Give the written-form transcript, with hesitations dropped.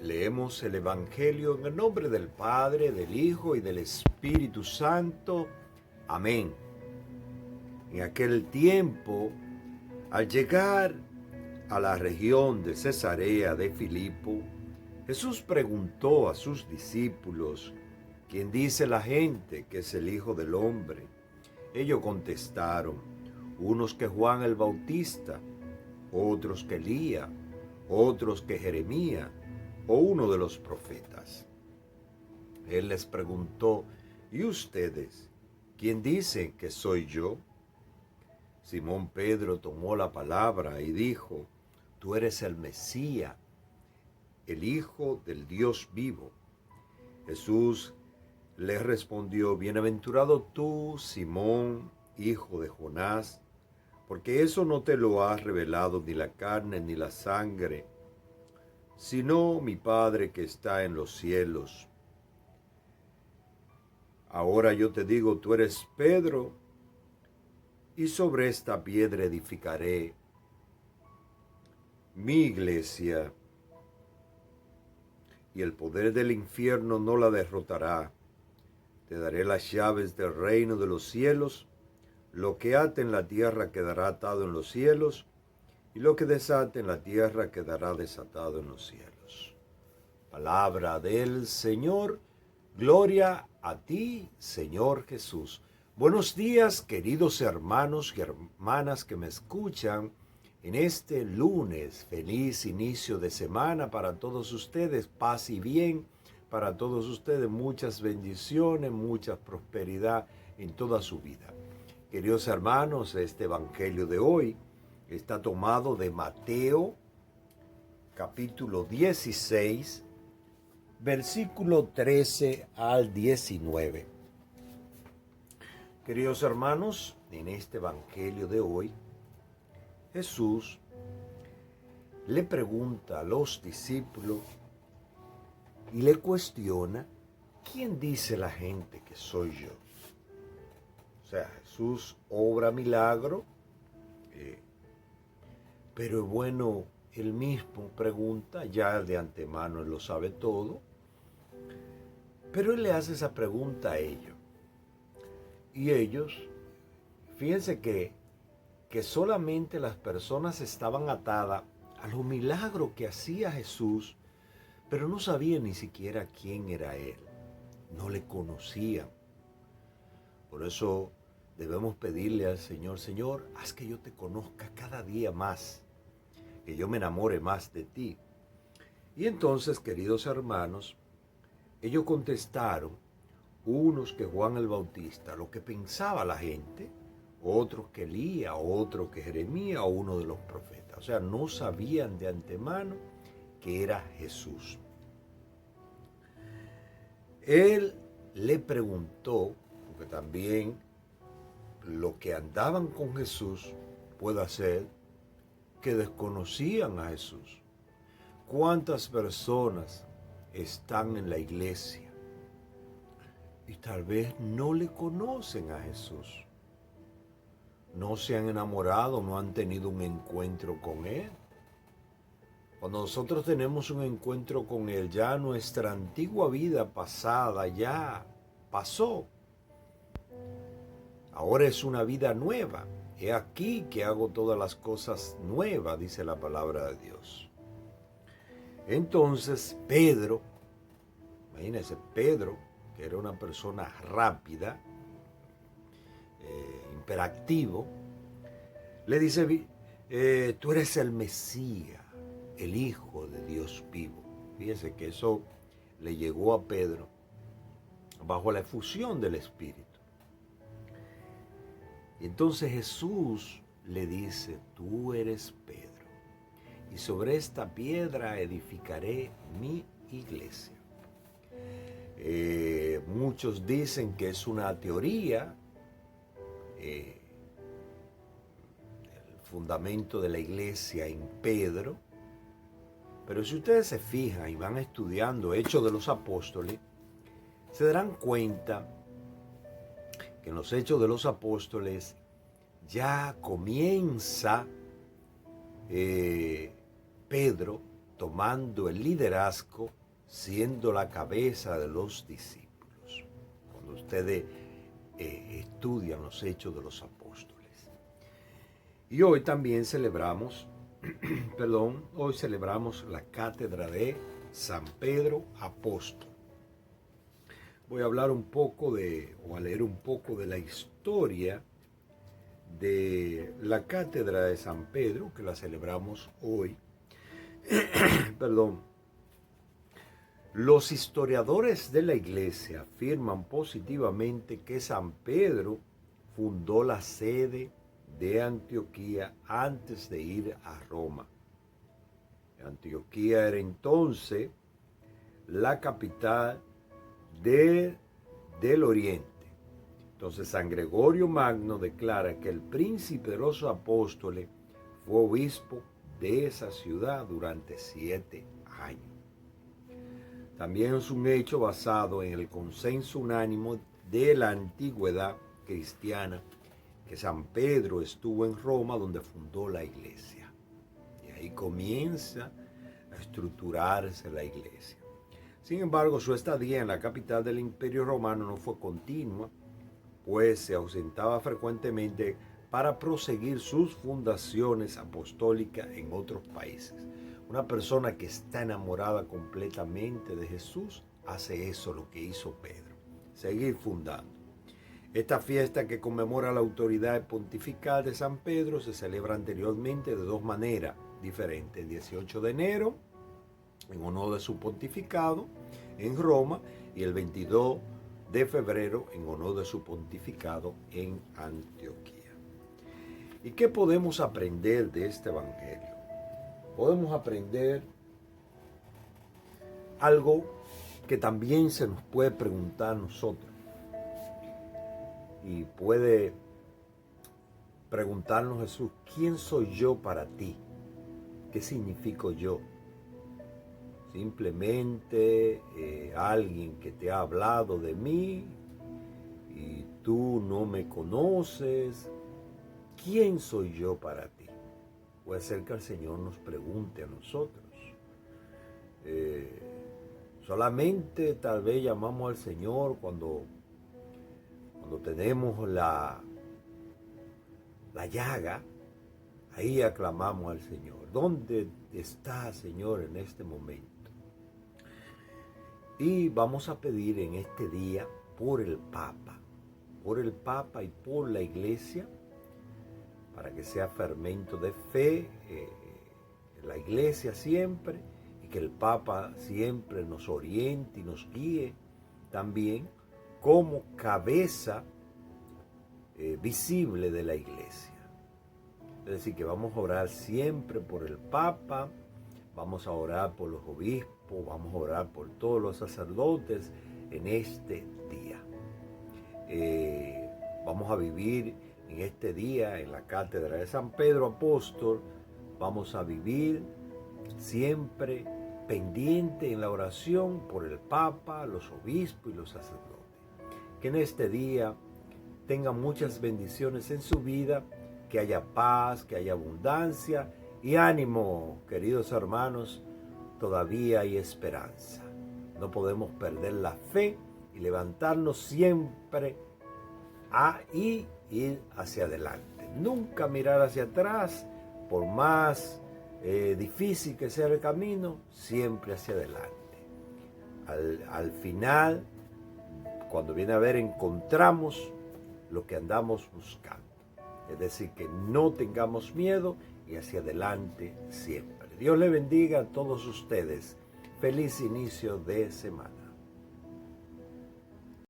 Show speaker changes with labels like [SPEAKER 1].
[SPEAKER 1] Leemos el Evangelio en el nombre del Padre, del Hijo y del Espíritu Santo. Amén. En aquel tiempo, al llegar a la región de Cesarea de Filipo, Jesús preguntó a sus discípulos: ¿Quién dice la gente que es el Hijo del Hombre? Ellos contestaron: unos que Juan el Bautista, otros que Elías, otros que Jeremías o uno de los profetas. Él les preguntó: ¿y ustedes? ¿Quién dicen que soy yo? Simón Pedro tomó la palabra y dijo: tú eres el Mesías, el Hijo del Dios vivo. Jesús le respondió: bienaventurado tú, Simón, hijo de Jonás, porque eso no te lo ha revelado ni la carne ni la sangre, sino mi Padre que está en los cielos. Ahora yo te digo, tú eres Pedro, y sobre esta piedra edificaré mi iglesia, y el poder del infierno no la derrotará. Te daré las llaves del reino de los cielos. Lo que ate en la tierra quedará atado en los cielos, y lo que desate en la tierra quedará desatado en los cielos. Palabra del Señor. Gloria a ti, Señor Jesús. Buenos días, queridos hermanos y hermanas que me escuchan en este lunes. Feliz inicio de semana para todos ustedes. Paz y bien para todos ustedes. Muchas bendiciones, mucha prosperidad en toda su vida. Queridos hermanos, este evangelio de hoy está tomado de Mateo, capítulo 16, versículo 13 al 19. Queridos hermanos, en este evangelio de hoy, Jesús le pregunta a los discípulos y le cuestiona: ¿quién dice la gente que soy yo? O sea, Jesús obra milagro, pero bueno, él mismo pregunta, ya de antemano él lo sabe todo, pero él le hace esa pregunta a ellos. Y ellos, fíjense que solamente las personas estaban atadas a los milagros que hacía Jesús, pero no sabían ni siquiera quién era él, no le conocían. Por eso debemos pedirle al Señor: Señor, haz que yo te conozca cada día más, que yo me enamore más de ti. Y entonces, queridos hermanos, ellos contestaron, unos que Juan el Bautista, lo que pensaba la gente, otros que Elías, otros que Jeremías o uno de los profetas. O sea, no sabían de antemano que era Jesús. Él le preguntó, porque también los que andaban con Jesús, puede ser que desconocían a Jesús. ¿Cuántas personas están en la iglesia y tal vez no le conocen a Jesús? No se han enamorado, no han tenido un encuentro con Él. Cuando nosotros tenemos un encuentro con Él, ya nuestra antigua vida pasada ya pasó. Ahora es una vida nueva. He aquí que hago todas las cosas nuevas, dice la palabra de Dios. Entonces Pedro, imagínense, Pedro, que era una persona rápida, imperactivo, le dice: tú eres el Mesías, el Hijo de Dios vivo. Fíjense que eso le llegó a Pedro bajo la efusión del Espíritu. Y entonces Jesús le dice: tú eres Pedro, y sobre esta piedra edificaré mi iglesia. Muchos dicen que es una teoría, el fundamento de la iglesia en Pedro, pero si ustedes se fijan y van estudiando Hechos de los Apóstoles, se darán cuenta que en los Hechos de los Apóstoles ya comienza Pedro tomando el liderazgo, siendo la cabeza de los discípulos. Cuando ustedes estudian los Hechos de los Apóstoles. Y hoy también celebramos, hoy celebramos la cátedra de San Pedro Apóstol. Voy a hablar a leer un poco de la historia de la cátedra de San Pedro, que la celebramos hoy. Los historiadores de la iglesia afirman positivamente que San Pedro fundó la sede de Antioquía antes de ir a Roma. Antioquía era entonces la capital del Oriente. Entonces San Gregorio Magno declara que el príncipe de los apóstoles fue obispo de esa ciudad durante 7 años. También es un hecho basado en el consenso unánime de la antigüedad cristiana que San Pedro estuvo en Roma, donde fundó la iglesia. Y ahí comienza a estructurarse la iglesia. Sin embargo, su estadía en la capital del Imperio Romano no fue continua, pues se ausentaba frecuentemente para proseguir sus fundaciones apostólicas en otros países. Una persona que está enamorada completamente de Jesús hace eso, lo que hizo Pedro, seguir fundando. Esta fiesta, que conmemora la autoridad pontifical de San Pedro, se celebra anteriormente de 2 maneras diferentes. El 18 de enero, en honor de su pontificado en Roma, y el 22 de febrero, en honor de su pontificado en Antioquía. ¿Y qué podemos aprender de este evangelio? Podemos aprender algo que también se nos puede preguntar a nosotros. Y puede preguntarnos Jesús: ¿quién soy yo para ti? ¿Qué significo yo? Simplemente alguien que te ha hablado de mí y tú no me conoces. ¿Quién soy yo para ti? Puede ser que el Señor nos pregunte a nosotros. Solamente tal vez llamamos al Señor cuando tenemos la llaga. Ahí aclamamos al Señor. ¿Dónde está, Señor, en este momento? Y vamos a pedir en este día por el Papa y por la Iglesia, para que sea fermento de fe en la Iglesia siempre, y que el Papa siempre nos oriente y nos guíe también como cabeza visible de la Iglesia. Es decir, que vamos a orar siempre por el Papa, vamos a orar por los obispos, vamos a orar por todos los sacerdotes en este día. Vamos a vivir en este día, en la cátedra de San Pedro Apóstol, vamos a vivir siempre pendiente en la oración por el Papa, los obispos y los sacerdotes. Que en este día tengan muchas bendiciones en su vida, que haya paz, que haya abundancia y ánimo, queridos hermanos, todavía hay esperanza. No podemos perder la fe y levantarnos siempre y ir hacia adelante. Nunca mirar hacia atrás, por más difícil que sea el camino, siempre hacia adelante. Al final, cuando viene a ver, encontramos lo que andamos buscando. Es decir, que no tengamos miedo y hacia adelante siempre. Dios le bendiga a todos ustedes. Feliz inicio de semana.